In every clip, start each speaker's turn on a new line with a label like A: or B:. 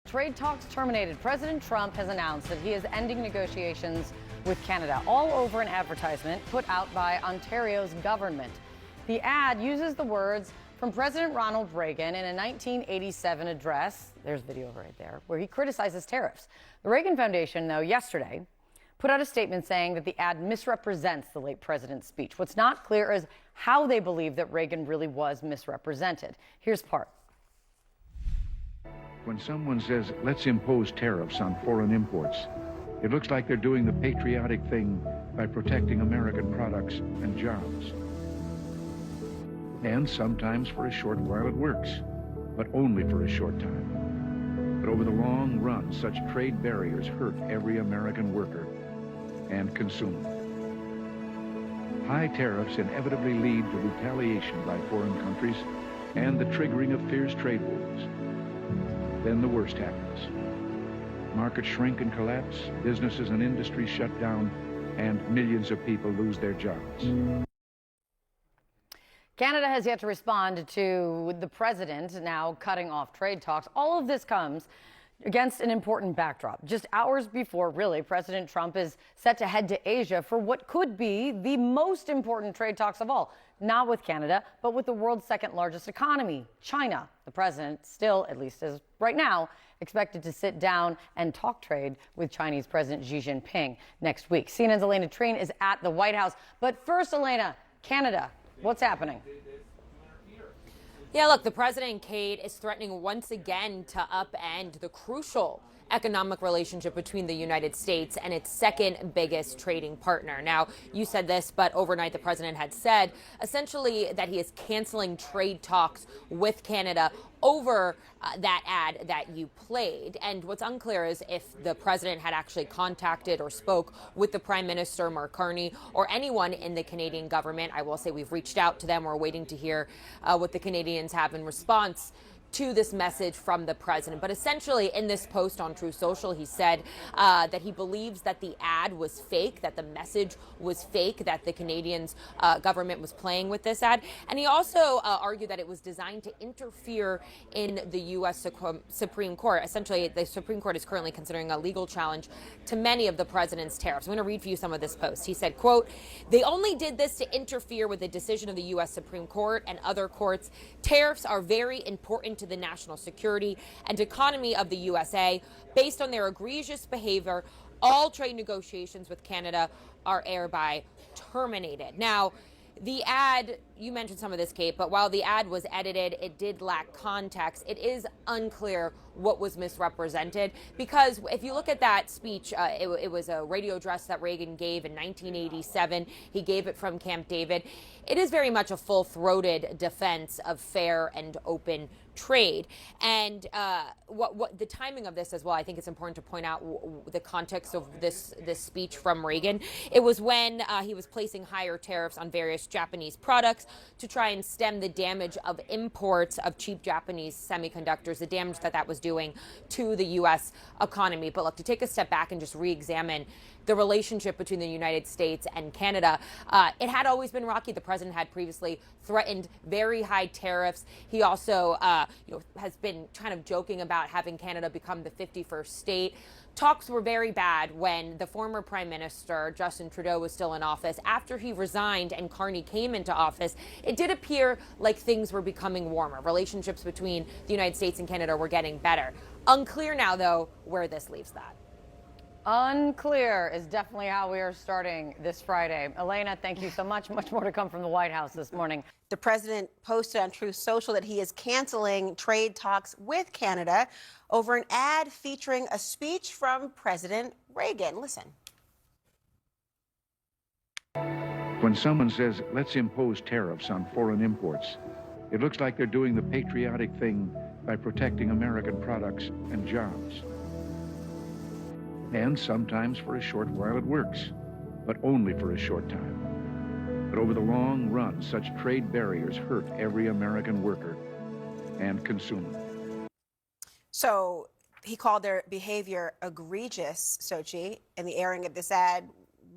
A: Trade talks terminated. President Trump has announced that he is ending negotiations with Canada, all over an advertisement put out by Ontario's government. The ad uses the words from President Ronald Reagan in a 1987 address, there's video right there, where he criticizes tariffs. The Reagan Foundation, though, yesterday put out a statement saying that the ad misrepresents the late president's speech. What's not clear is how they believe that Reagan really was misrepresented. Here's part.
B: When someone says, let's impose tariffs on foreign imports, it looks like they're doing the patriotic thing by protecting American products and jobs. And sometimes for a short while it works, but only for a short time. But over the long run, such trade barriers hurt every American worker and consumer. High tariffs inevitably lead to retaliation by foreign countries and the triggering of fierce trade wars. Then the worst happens. Markets shrink and collapse, businesses and industries shut down, and millions of people lose their jobs.
A: Canada has yet to respond to the president now cutting off trade talks. All of this comes against an important backdrop. Just hours before, really, President Trump is set to head to Asia for what could be the most important trade talks of all. Not with Canada, but with the world's second largest economy, China. The president still, at least as right now, expected to sit down and talk trade with Chinese President Xi Jinping next week. CNN's Elena Trine is at the White House. But first, Elena, Canada, what's happening?
C: Yeah, look, the president, Kate, is threatening once again to upend the crucial economic relationship between the United States and its second biggest trading partner. Now, you said this, but overnight the president had said essentially that he is canceling trade talks with Canada over that ad that you played. And what's unclear is if the president had actually contacted or spoke with the Prime Minister, Mark Carney, or anyone in the Canadian government. I will say we've reached out to them. We're waiting to hear what the Canadians have in response to this message from the president. But essentially in this post on Truth Social, he said that he believes that the ad was fake, that the message was fake, that the Canadians government was playing with this ad. And he also argued that it was designed to interfere in the U.S. Supreme Court. Essentially, the Supreme Court is currently considering a legal challenge to many of the president's tariffs. I'm going to read for you some of this post. He said, quote, "They only did this to interfere with the decision of the U.S. Supreme Court and other courts. Tariffs are very important to the national security and economy of the USA. Based on their egregious behavior, all trade negotiations with Canada are hereby terminated." Now, the ad, you mentioned some of this, Kate, but while the ad was edited, it did lack context. It is unclear what was misrepresented, because if you look at that speech, it was a radio address that Reagan gave in 1987. He gave it from Camp David. It is very much a full-throated defense of fair and open trade. And what the timing of this as well, I think it's important to point out the context of this speech from Reagan. It was when he was placing higher tariffs on various Japanese products to try and stem the damage of imports of cheap Japanese semiconductors, the damage that was doing to the U.S. economy. But look, to take a step back and just re-examine the relationship between the United States and Canada, it had always been rocky. The president had previously threatened very high tariffs. He also has been kind of joking about having Canada become the 51st state. Talks were very bad when the former Prime Minister, Justin Trudeau, was still in office. After he resigned and Carney came into office, it did appear like things were becoming warmer. Relationships between the United States and Canada were getting better. Unclear now, though, where this leaves that.
A: Unclear is definitely how we are starting this Friday. Elena, thank you so much. Much more to come from the White House this morning.
D: The president posted on Truth Social that he is canceling trade talks with Canada over an ad featuring a speech from President Reagan. Listen.
B: When someone says, let's impose tariffs on foreign imports, it looks like they're doing the patriotic thing by protecting American products and jobs. And sometimes for a short while it works, but only for a short time. But over the long run, such trade barriers hurt every American worker and consumer.
D: So he called their behavior egregious, Sochi, and the airing of this ad.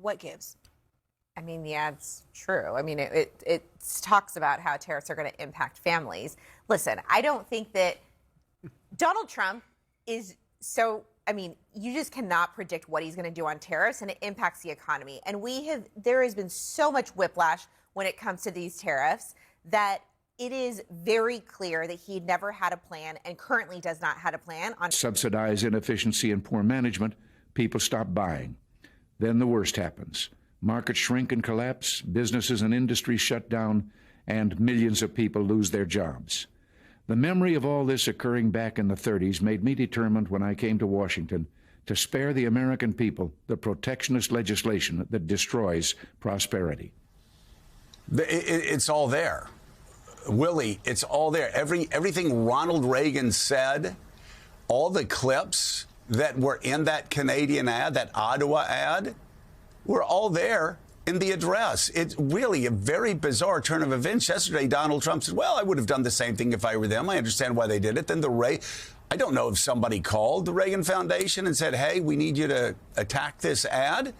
D: What gives?
E: I mean, the ad's true. I mean, it talks about how tariffs are going to impact families. Listen, I don't think that Donald Trump is so, I mean, you just cannot predict what he's going to do on tariffs, and it impacts the economy. And there has been so much whiplash when it comes to these tariffs that it is very clear that he never had a plan and currently does not have a plan on.
B: Subsidize inefficiency and poor management, people stop buying. Then the worst happens. Markets shrink and collapse, businesses and industries shut down, and millions of people lose their jobs. The memory of all this occurring back in the 30s made me determined when I came to Washington to spare the American people the protectionist legislation that destroys prosperity.
F: It's all there. Willie, it's all there. Everything Ronald Reagan said, all the clips that were in that Canadian ad, that Ottawa ad, were all there in the address. It's really a very bizarre turn of events. Yesterday, Donald Trump said, well, I would have done the same thing if I were them. I understand why they did it. Then I don't know if somebody called the Reagan Foundation and said, hey, we need you to attack this ad.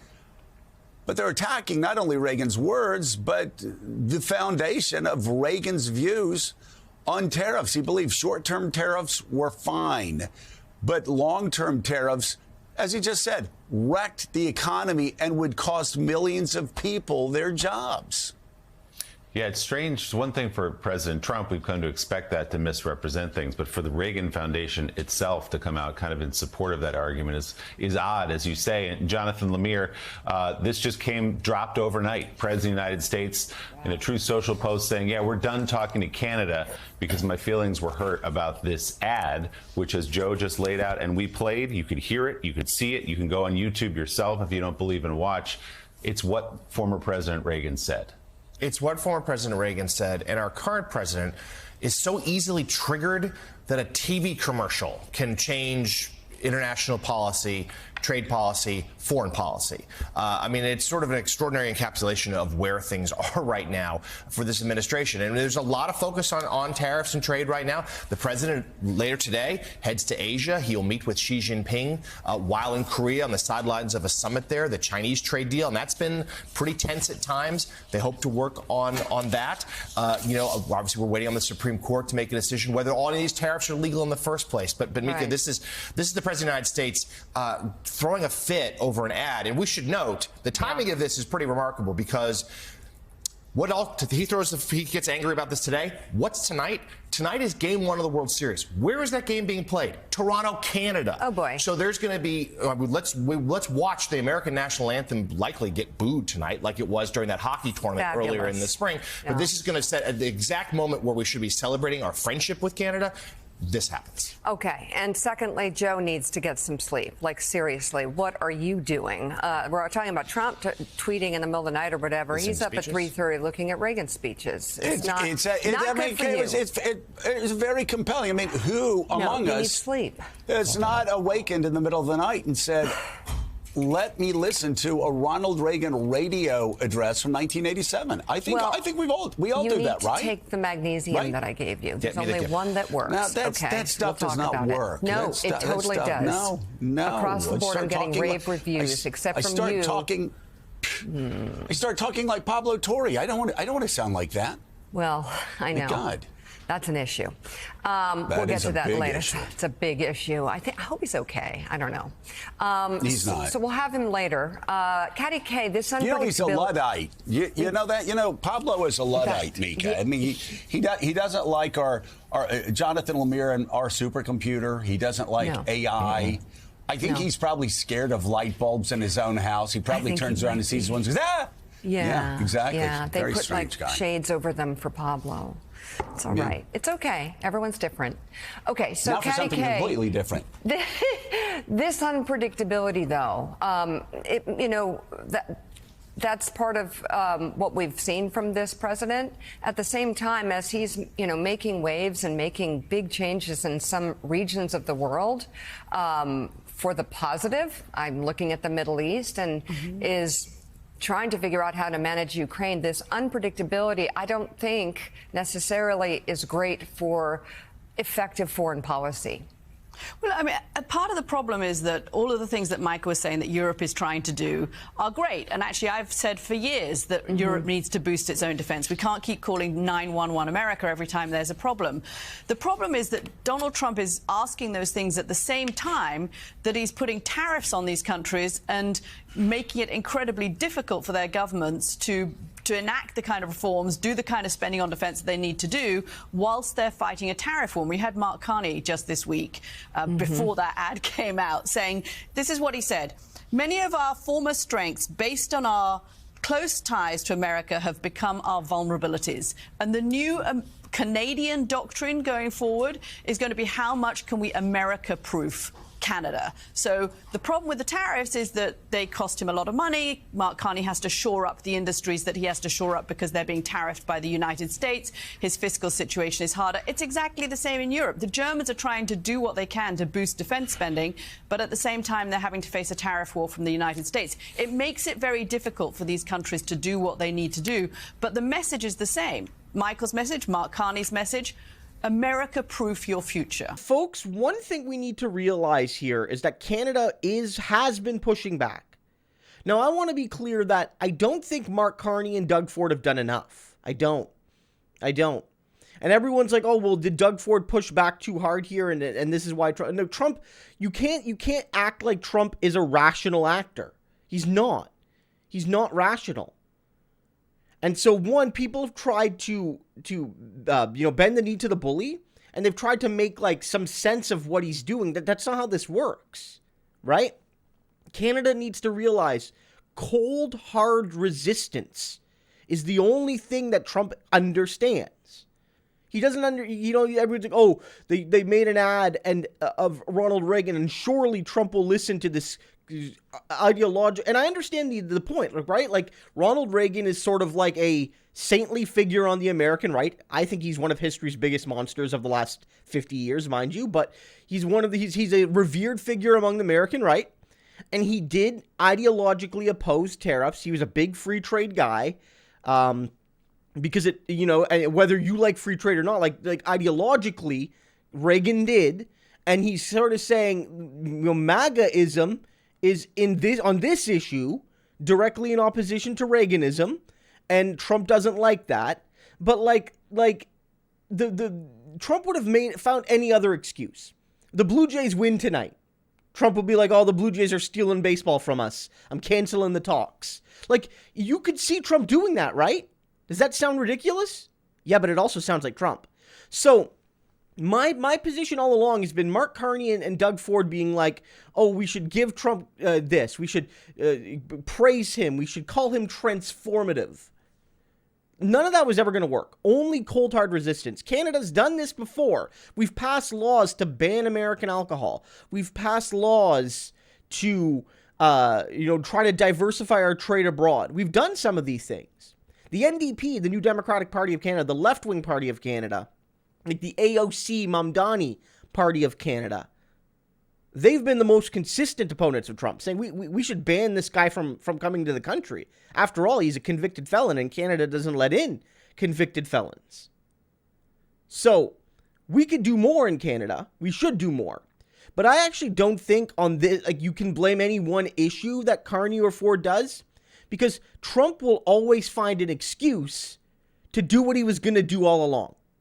F: But they're attacking not only Reagan's words, but the foundation of Reagan's views on tariffs. He believes short-term tariffs were fine, but long-term tariffs, as he just said, wrecked the economy and would cost millions of people their jobs.
G: Yeah, it's strange. It's one thing for President Trump, we've come to expect that to misrepresent things, but for the Reagan Foundation itself to come out kind of in support of that argument is odd, as you say. And Jonathan Lemire, this just dropped overnight. President of the United States in a Truth Social post saying, yeah, we're done talking to Canada because my feelings were hurt about this ad, which, as Joe just laid out and we played, you could hear it, you could see it, you can go on YouTube yourself if you don't believe and watch. It's what former President Reagan said.
H: It's what former President Reagan said, and our current president is so easily triggered that a TV commercial can change international policy, trade policy, foreign policy. I mean, it's sort of an extraordinary encapsulation of where things are right now for this administration. And there's a lot of focus on tariffs and trade right now. The president later today heads to Asia. He'll meet with Xi Jinping while in Korea on the sidelines of a summit there, the Chinese trade deal. And that's been pretty tense at times. They hope to work on that. You know, obviously we're waiting on the Supreme Court to make a decision whether all of these tariffs are legal in the first place. But Mika,
E: right.
H: This is the president of the United States throwing a fit over an ad. And we should note the timing of this is pretty remarkable because he gets angry about this today. What's tonight? Tonight is game 1 of the World Series. Where is that game being played? Toronto, Canada.
E: Oh boy.
H: So there's going to be let's watch the American national anthem likely get booed tonight, like it was during that hockey tournament earlier in the spring. But this is going to set at the exact moment where we should be celebrating our friendship with Canada. This happens.
I: Okay. And secondly, Joe needs to get some sleep. Like, seriously, what are you doing? We're talking about Trump tweeting in the middle of the night or whatever. He's up at 3:30 looking at Reagan speeches. It's not good for you.
F: It's very compelling. I mean, who among us
I: sleep.
F: has not awakened in the middle of the night and said, let me listen to a Ronald Reagan radio address from 1987. I think we all do that, right?
I: You need to take the magnesium that I gave you. There's only one that works.
F: Now, that stuff does not work.
I: No, it totally does.
F: No.
I: Across the board, I'm getting rave reviews, except from you.
F: I start talking like Pablo Torre. I don't want to sound like that.
I: Well, I know.
F: God.
I: That's an issue. We'll get to that later. It's a big issue. I hope he's okay. I don't know.
F: He's not.
I: So we'll have him later. Katty K, this
F: You know he's a Luddite. You know that? You know, Pablo is a Luddite, Mika. I mean, he doesn't like our Jonathan Lemire and our supercomputer. He doesn't like AI. I think he's probably scared of light bulbs in his own house. He probably turns around and sees one and goes, ah! Yeah, exactly.
I: Yeah, they
F: Very
I: put
F: strange guy.
I: shades over them for Pablo. It's all right. It's okay. Everyone's different. Okay, so
F: not for something completely different.
I: This unpredictability, though, that's part of what we've seen from this president. At the same time, as he's making waves and making big changes in some regions of the world for the positive. I'm looking at the Middle East and is trying to figure out how to manage Ukraine. This unpredictability, I don't think necessarily is great for effective foreign policy.
J: Well, I mean, a part of the problem is that all of the things that Michael was saying that Europe is trying to do are great. And actually, I've said for years that Europe needs to boost its own defense. We can't keep calling 911 America every time there's a problem. The problem is that Donald Trump is asking those things at the same time that he's putting tariffs on these countries and making it incredibly difficult for their governments to enact the kind of reforms, do the kind of spending on defense that they need to do whilst they're fighting a tariff war. We had Mark Carney just this week, before that ad came out, saying, this is what he said: many of our former strengths, based on our close ties to America, have become our vulnerabilities. And the new Canadian doctrine going forward is going to be, how much can we America-proof Canada? So the problem with the tariffs is that they cost him a lot of money. Mark Carney has to shore up the industries that he has to shore up because they're being tariffed by the United States. His fiscal situation is harder. It's exactly the same in Europe. The Germans are trying to do what they can to boost defense spending, but at the same time, they're having to face a tariff war from the United States. It makes it very difficult for these countries to do what they need to do, but the message is the same. Michael's message, Mark Carney's message: America-proof your future.
K: Folks, one thing we need to realize here is that Canada has been pushing back. Now, I want to be clear that I don't think Mark Carney and Doug Ford have done enough. I don't. And everyone's like, oh, well, did Doug Ford push back too hard here? And this is why Trump... No, Trump, you can't act like Trump is a rational actor. He's not. He's not rational. And so, one, people have tried to bend the knee to the bully, and they've tried to make, like, some sense of what he's doing. That's not how this works, right? Canada needs to realize cold, hard resistance is the only thing that Trump understands. He doesn't everyone's like, oh, they made an ad of Ronald Reagan, and surely Trump will listen to this ideological. And I understand the point, right? Like, Ronald Reagan is sort of like a saintly figure on the American right. I think he's one of history's biggest monsters of the last 50 years, mind you, but he's a revered figure among the American right. And he did ideologically oppose tariffs. He was a big free trade guy. Because whether you like free trade or not, like ideologically, Reagan did. And he's sort of saying, MAGA-ism is on this issue directly in opposition to Reaganism, and Trump doesn't like that. But the Trump would have found any other excuse. The Blue Jays win tonight. Trump will be like, oh, the Blue Jays are stealing baseball from us. I'm canceling the talks. Like, you could see Trump doing that, right? Does that sound ridiculous? Yeah, but it also sounds like Trump. So my position all along has been Mark Carney and Doug Ford being like, oh, we should give Trump this. We should praise him. We should call him transformative. None of that was ever going to work. Only cold hard resistance. Canada's done this before. We've passed laws to ban American alcohol. We've passed laws to try to diversify our trade abroad. We've done some of these things. The NDP, the New Democratic Party of Canada, the left-wing party of Canada, like the AOC Mamdani Party of Canada, they've been the most consistent opponents of Trump, saying we should ban this guy from coming to the country. After all, he's a convicted felon, and Canada doesn't let in convicted felons. So we could do more in Canada. We should do more. But I actually don't think on this, like, you can blame any one issue that Carney or Ford does, because Trump will always find an excuse to do what he was going to do all along.